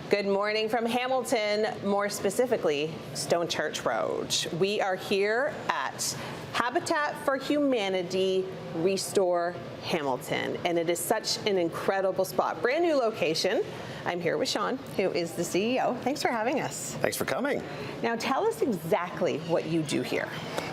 Good morning from Hamilton, more specifically, Stone Church Road. We are here at Habitat for Humanity ReStore Hamilton, and it is such an incredible spot. Brand new location. I'm here with Sean, who is the CEO. Thanks for having us. Thanks for coming. Now tell us exactly what you do here.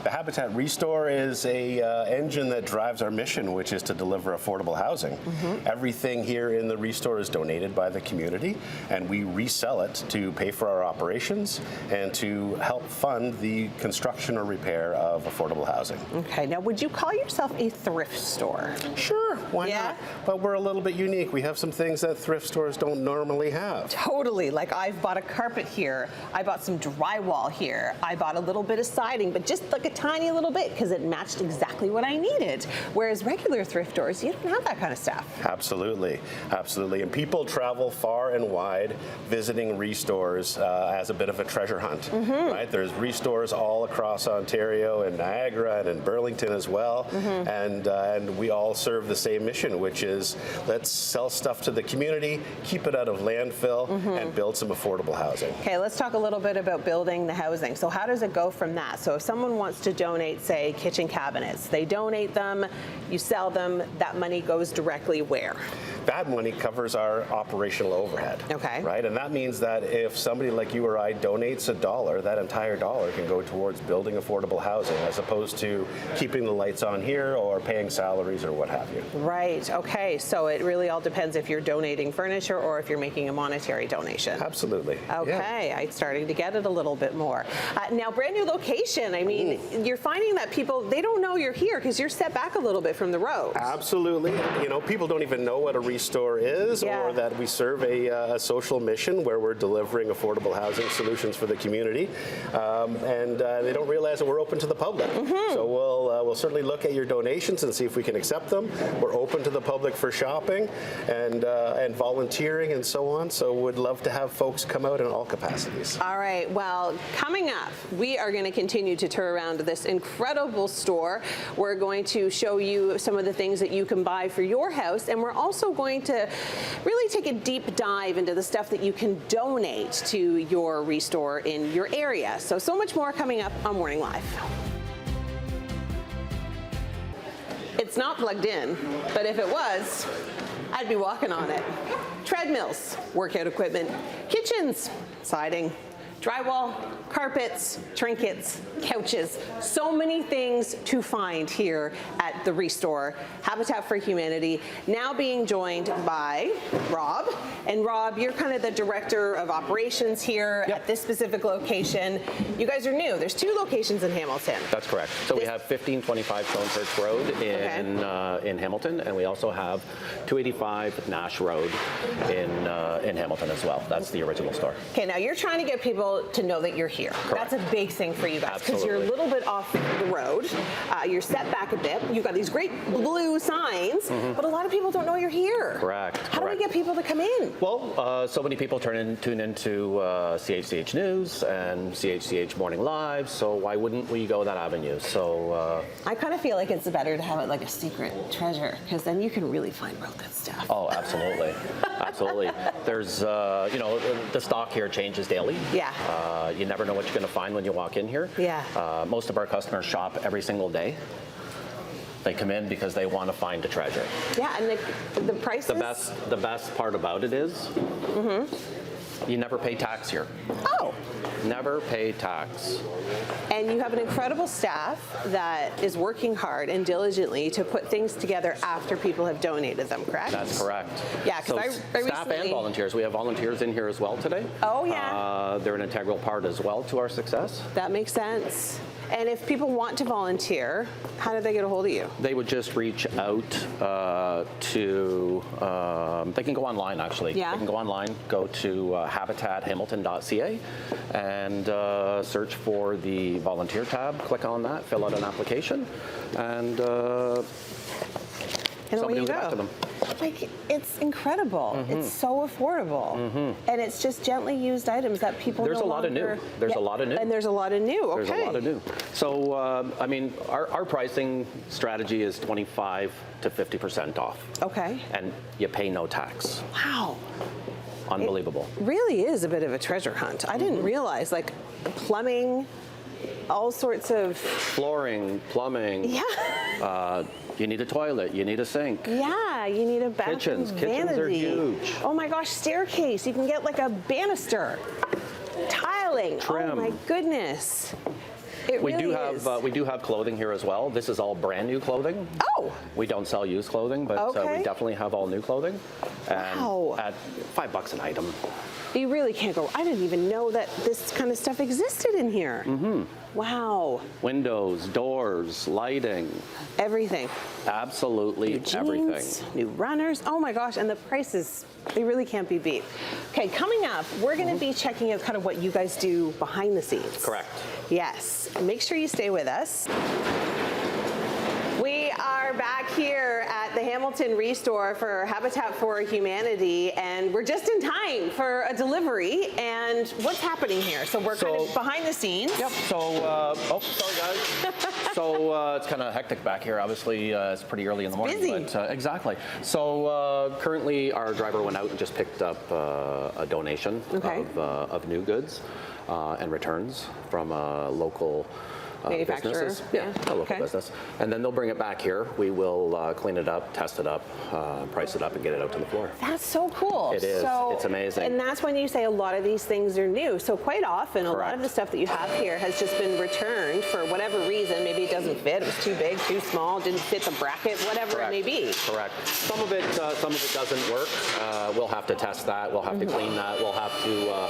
The Habitat ReStore is a engine that drives our mission, which is to deliver affordable housing. Everything here in the ReStore is donated by the community, and we resell it to pay for our operations and to help fund the construction or repair of affordable housing. Okay, now would you call yourself a thrift store? Sure, why not? But we're a little bit unique. We have some things that thrift stores don't normally have. Totally, like I've bought a carpet here, I bought some drywall here, I bought a little bit of siding, but just like a tiny little bit because it matched exactly what I needed. Whereas regular thrift stores, you don't have that kind of stuff. Absolutely, absolutely. And people travel far and wide visiting ReStores as a bit of a treasure hunt, right? There's ReStores all across Ontario and Niagara and in Burlington as well. And we all serve the same mission, which is let's sell stuff to the community, keep it out of landfill, and build some affordable housing. Okay, let's talk a little bit about building the housing. So how does it go from that? So if someone wants to donate, say, kitchen cabinets, they donate them, you sell them, that money goes directly where? That money covers our operational overhead. Okay. Right? And that means that if somebody like you or I donates $1, that entire dollar can go towards building affordable housing as opposed to keeping the lights on here or paying salaries or what have you. Right. Okay. So it really all depends if you're donating furniture or if you're making a monetary donation. Absolutely. Okay. I'm starting to get it a little bit more. Now, brand new location. I mean, you're finding that people, they don't know you're here because you're set back a little bit from the road. Absolutely. You know, people don't even know what a ReStore is or that we serve a social mission where we're delivering affordable housing solutions for the community. And they don't realize that we're open to the public. So we'll certainly look at your donations and see if we can accept them. We're open to the public for shopping and volunteering and so on. So would love to have folks come out in all capacities. All right. Well, coming up, we are going to continue to tour around this incredible store. We're going to show you some of the things that you can buy for your house, and we're also going to really take a deep dive into the stuff that you can donate to your ReStore in your area. So much more coming up on Morning Live. It's not plugged in, but if it was, I'd be walking on it. Treadmills, workout equipment, kitchens, siding, drywall, carpets, trinkets, couches, so many things to find here at the ReStore, Habitat for Humanity, now being joined by Rob. And Rob, you're kind of the director of operations here at this specific location. You guys are new. There's 2 locations in Hamilton. That's correct. So we have 1525 Stone Church Road in Hamilton, and we also have 285 Nash Road in Hamilton as well. That's the original store. Okay, now you're trying to get people to know that you're here. Correct. That's a big thing for you guys because you're a little bit off the road. You're set back a bit. You've got these great blue signs, but a lot of people don't know you're here. Correct. How do we get people to come in? Well, so many people tune into CHCH News and CHCH Morning Live, so why wouldn't we go that avenue? So I kind of feel like it's better to have it like a secret treasure because then you can really find real good stuff. Oh, absolutely. Absolutely. There's, you know, the stock here changes daily. Yeah. You never know what you're going to find when you walk in here. Yeah. Most of our customers shop every single day. They come in because they want to find a treasure. Yeah, and the prices? The best part about it is you never pay tax here. Oh. Never pay tax. And you have an incredible staff that is working hard and diligently to put things together after people have donated them, correct? That's correct. Yeah, because I recently... Staff and volunteers. We have volunteers in here as well today. Oh, yeah. They're an integral part as well to our success. That makes sense. And if people want to volunteer, how do they get a hold of you? They would just reach out to, they can go online actually. Yeah. They can go online, go to habitathamilton.ca and search for the volunteer tab, click on that, fill out an application, and somebody will get back to them. Like, it's incredible. It's so affordable. And it's just gently used items that people There's a lot of new. There's a lot of new. And there's a lot of new, okay. There's a lot of new. So, I mean, our pricing strategy is 25 to 50% off. Okay. And you pay no tax. Wow. Unbelievable. It really is a bit of a treasure hunt. I didn't realize, like, plumbing, all sorts of... Flooring, plumbing. Yeah. You need a toilet, you need a sink. Yeah, you need a bathroom Kitchens vanity. are huge. Oh my gosh, staircase. You can get like a banister. Tiling. Trim. Oh my goodness. It We really do is. we do have clothing here as well. This is all brand new clothing. Oh. We don't sell used clothing, but Okay. we definitely have all new clothing. And Wow. at $5 an item. You really can't go. I didn't even know that this kind of stuff existed in here. Mm-hmm. Wow. Windows, doors, lighting, Everything. absolutely New jeans, everything. new runners. Oh my gosh, and the prices, they really can't be beat. Okay, coming up, we're going to be checking out kind of what you guys do behind the scenes. Correct. Yes. Make sure you stay with us. We are back here at the Hamilton ReStore for Habitat for Humanity, and we're just in time for a delivery. And what's happening here? So we're kind of behind the scenes. Yep. So, oh, sorry guys. So it's kind of hectic back here. Obviously, it's pretty early in the morning. busy. But, exactly. So currently, our driver went out and just picked up a donation of new goods and returns from a local. Manufacturer. Businesses. Yeah, a local Okay. business. And then they'll bring it back here. We will clean it up, test it up, price it up, and get it out to the floor. That's so cool. It is. So, It's amazing. And that's when you say a lot of these things are new. So quite often, a lot of Correct. the stuff that you have here has just been returned for whatever reason. Maybe it doesn't fit. It was too big, too small, didn't fit the bracket, whatever Correct. it may be. Correct. Some of it doesn't work. We'll have to test that. We'll have to clean that. We'll have to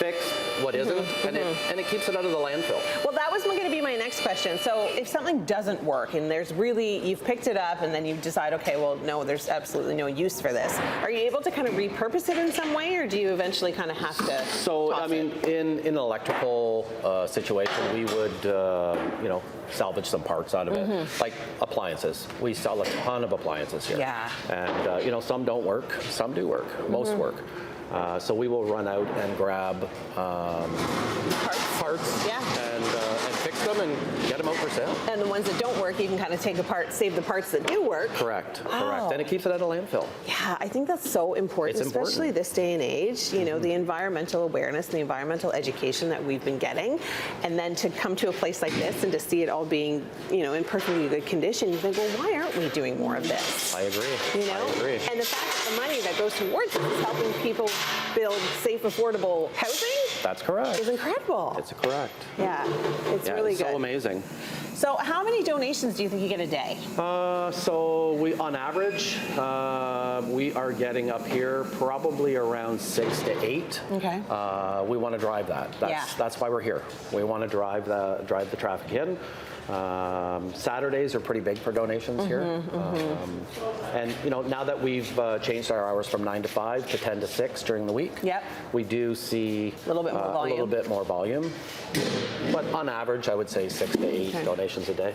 fix what isn't, and it keeps it out of the landfill. Well, that was going to be my next question. So if something doesn't work and there's really, you've picked it up and then you decide, okay, well, no, there's absolutely no use for this. Are you able to kind of repurpose it in some way, or do you eventually kind of have to So, toss I mean, it? in an electrical situation, we would, salvage some parts out of it, like appliances. We sell a ton of appliances here. Yeah. And, some don't work, some do work, most work. So we will run out and grab parts Yeah. and fix them and get them out for sale. And the ones that don't work, you can kind of take apart, save the parts that do work. Correct, Wow. correct. And it keeps it out of landfill. Yeah, I think that's so important, It's important. especially this day and age, the environmental awareness and the environmental education that we've been getting. And then to come to a place like this and to see it all being, in perfectly good condition, you think, well, why aren't we doing more of this? I agree. I agree. And the fact that the money that goes towards it is helping people build safe, affordable housing That's correct. is incredible. It's correct. Yeah, it's Yeah, really it's good. so amazing. So how many donations do you think you get a day? So we, on average, we are getting up here probably around 6 to 8. Okay. We want to drive that. That's why we're here. We want to drive the traffic in. Saturdays are pretty big for donations here. And now that we've changed our hours from 9 to 5 to 10 to 6 during the week, Yep. we do see A little bit more volume. a little bit more volume. But on average, I would say 6 to 8 donations a day.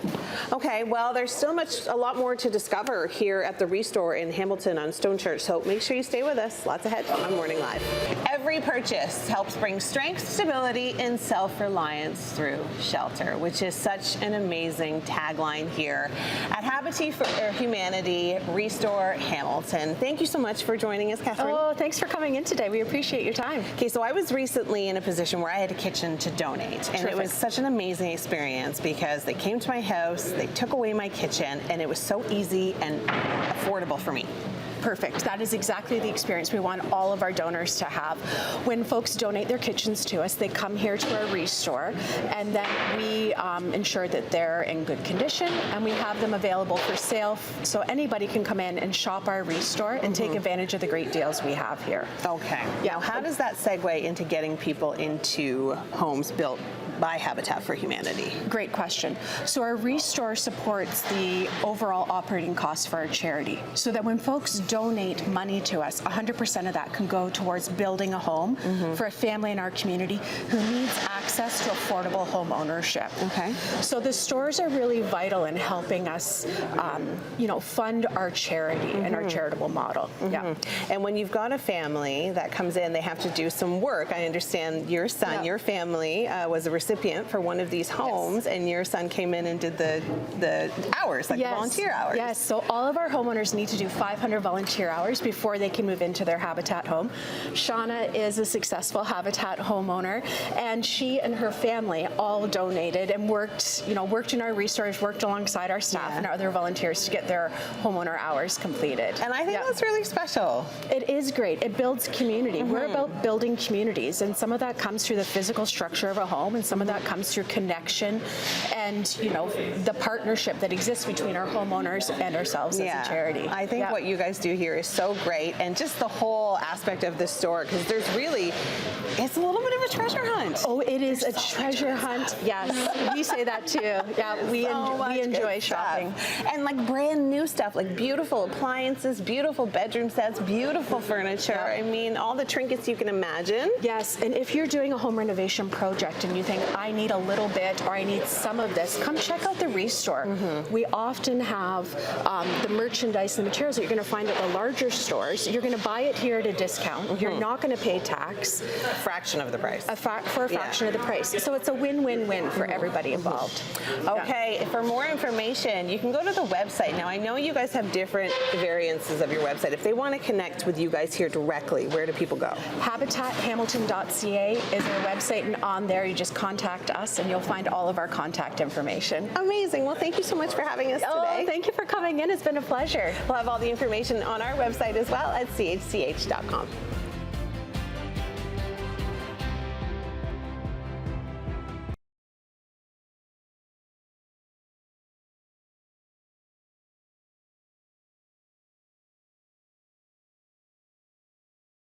Okay, well, there's still a lot more to discover here at the ReStore in Hamilton on Stone Church, so make sure you stay with us. Lots ahead on Morning Live. Every purchase helps bring strength, stability, and self-reliance through shelter, which is such an amazing tagline here at Habitat for Humanity, ReStore Hamilton. Thank you so much for joining us, Catherine. Oh, thanks for coming in today. We appreciate your time. Okay, so I was recently in a position where I had a kitchen to donate, and it was such an amazing experience because they came to my house, they took away my kitchen, and it was so easy and affordable for me. Perfect. That is exactly the experience we want all of our donors to have. When folks donate their kitchens to us, they come here to our ReStore, and then we ensure that they're in good condition, and we have them available for sale, so anybody can come in and shop our ReStore and take advantage of the great deals we have here. Okay. Now, how does that segue into getting people into homes built by Habitat for Humanity? Great question. So our ReStore supports the overall operating costs for our charity, so that when folks donate money to us, 100% of that can go towards building a home for a family in our community who needs access to affordable home ownership. Okay. So the stores are really vital in helping us, fund our charity and our charitable model. Yeah. And when you've got a family that comes in, they have to do some work. I understand your son, your family was a recipient for one of these homes, and your son came in and did the hours, like volunteer hours. Yes, so all of our homeowners need to do 500 volunteer volunteer hours before they can move into their Habitat home. Shauna is a successful Habitat homeowner, and she and her family all donated and worked in our ReStores, worked alongside our staff and our other volunteers to get their homeowner hours completed. And I think that's really special. It is great. It builds community. We're about building communities, and some of that comes through the physical structure of a home, and some of that comes through connection and the partnership that exists between our homeowners and ourselves as a charity. I think what you guys do here is so great, and just the whole aspect of the store, because there's really, it's a little bit of a treasure hunt. Oh, it is a treasure hunt. Yes, we say that too. Yeah, we enjoy shopping. And like brand new stuff, like beautiful appliances, beautiful bedroom sets, beautiful furniture. I mean, all the trinkets you can imagine. Yes, and if you're doing a home renovation project and you think, I need a little bit or I need some of this, come check out the ReStore. We often have the merchandise and the materials that you're going to find at the larger stores. You're going to buy it here at a discount. You're not going to pay tax. Fraction of the price. For a fraction of the price. So it's a win-win-win for everybody involved. Okay, for more information, you can go to the website. Now, I know you guys have different variances of your website. If they want to connect with you guys here directly, where do people go? HabitatHamilton.ca is our website, and on there you just contact us and you'll find all of our contact information. Amazing. Well, thank you so much for having us today. Thank you for coming in. It's been a pleasure. We'll have all the information on our website as well at chch.com.